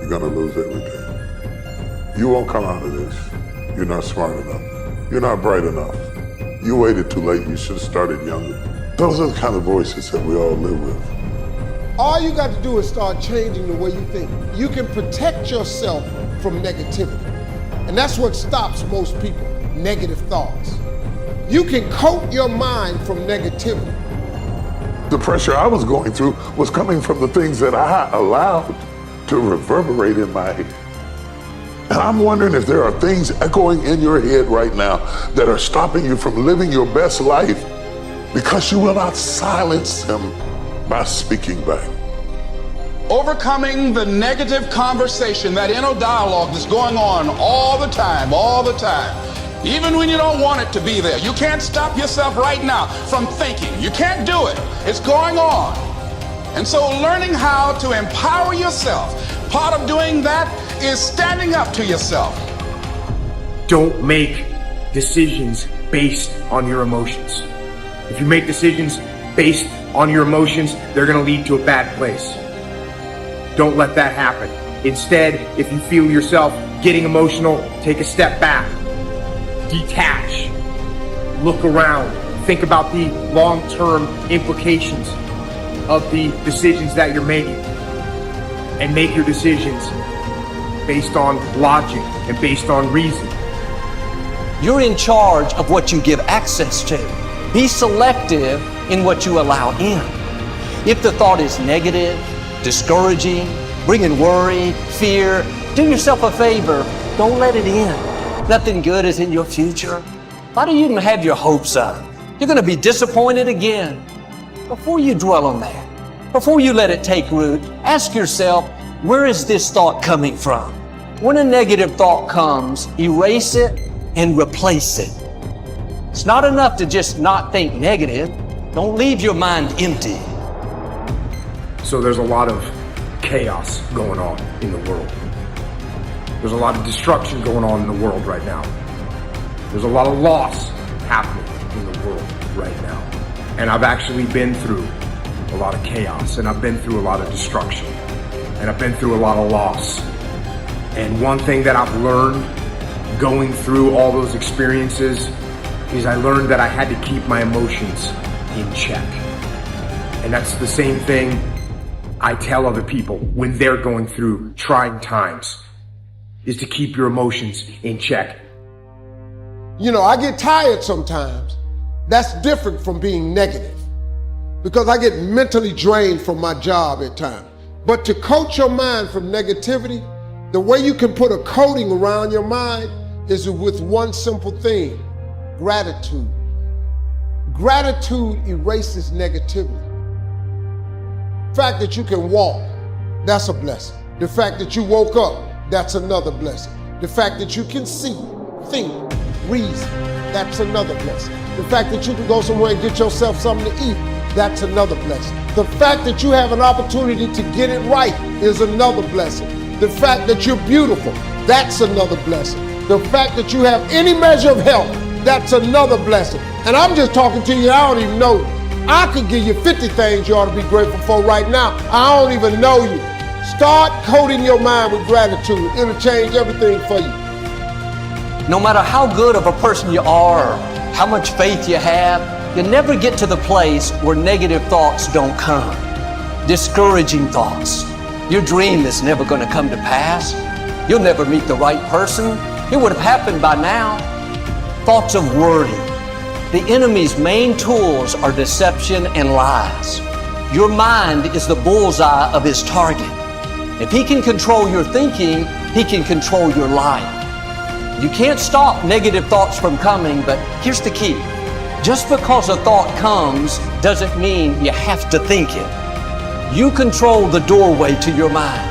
you're gonna lose everything. You won't come out of this. You're not smart enough. You're not bright enough. You waited too late. You should have started younger. Those are the kind of voices that we all live with. All you got to do is start changing the way you think. You can protect yourself from negativity. And that's what stops most people, negative thoughts. You can coat your mind from negativity. The pressure I was going through was coming from the things that I allowed to reverberate in my head. And I'm wondering if there are things echoing in your head right now that are stopping you from living your best life because you will not silence them by speaking back. Overcoming the negative conversation, that inner dialogue that's going on all the time, even when you don't want it to be there. You can't stop yourself right now from thinking. You can't do it. It's going on. And so learning how to empower yourself, part of doing that is standing up to yourself. Don't make decisions based on your emotions. If you make decisions based on your emotions, they're going to lead to a bad place. Don't let that happen. Instead, if you feel yourself getting emotional, take a step back. Detach. Look around. Think about the long-term implications of the decisions that you're making. And make your decisions based on logic and based on reason. You're in charge of what you give access to. Be selective in what you allow in. If the thought is negative, discouraging, bringing worry, fear, do yourself a favor, don't let it in. Nothing good is in your future. Why do you even have your hopes up? You're going to be disappointed again. Before you dwell on that, before you let it take root, ask yourself, where is this thought coming from? When a negative thought comes, erase it and replace it. It's not enough to just not think negative. Don't leave your mind empty. So there's a lot of chaos going on in the world. There's a lot of destruction going on in the world right now. There's a lot of loss happening in the world right now. And I've actually been through a lot of chaos, and I've been through a lot of destruction, and I've been through a lot of loss. And one thing that I've learned going through all those experiences is I learned that I had to keep my emotions in check. And that's the same thing I tell other people when they're going through trying times, is to keep your emotions in check. You know, I get tired sometimes. That's different from being negative because I get mentally drained from my job at times. But to coat your mind from negativity, the way you can put a coating around your mind is with one simple thing: gratitude. Gratitude erases negativity. The fact that you can walk, that's a blessing. The fact that you woke up, that's another blessing. The fact that you can see, think, reason, that's another blessing. The fact that you can go somewhere and get yourself something to eat, that's another blessing. The fact that you have an opportunity to get it right is another blessing. The fact that you're beautiful, that's another blessing. The fact that you have any measure of health, that's another blessing. And I'm just talking to you, I don't even know you. I could give you 50 things you ought to be grateful for right now. I don't even know you. Start coating your mind with gratitude. It'll change everything for you. No matter how good of a person you are, or how much faith you have, you'll never get to the place where negative thoughts don't come. Discouraging thoughts. Your dream is never going to come to pass. You'll never meet the right person. It would have happened by now. Thoughts of worry. The enemy's main tools are deception and lies. Your mind is the bullseye of his target. If he can control your thinking, he can control your life. You can't stop negative thoughts from coming, but here's the key. Just because a thought comes doesn't mean you have to think it. You control the doorway to your mind.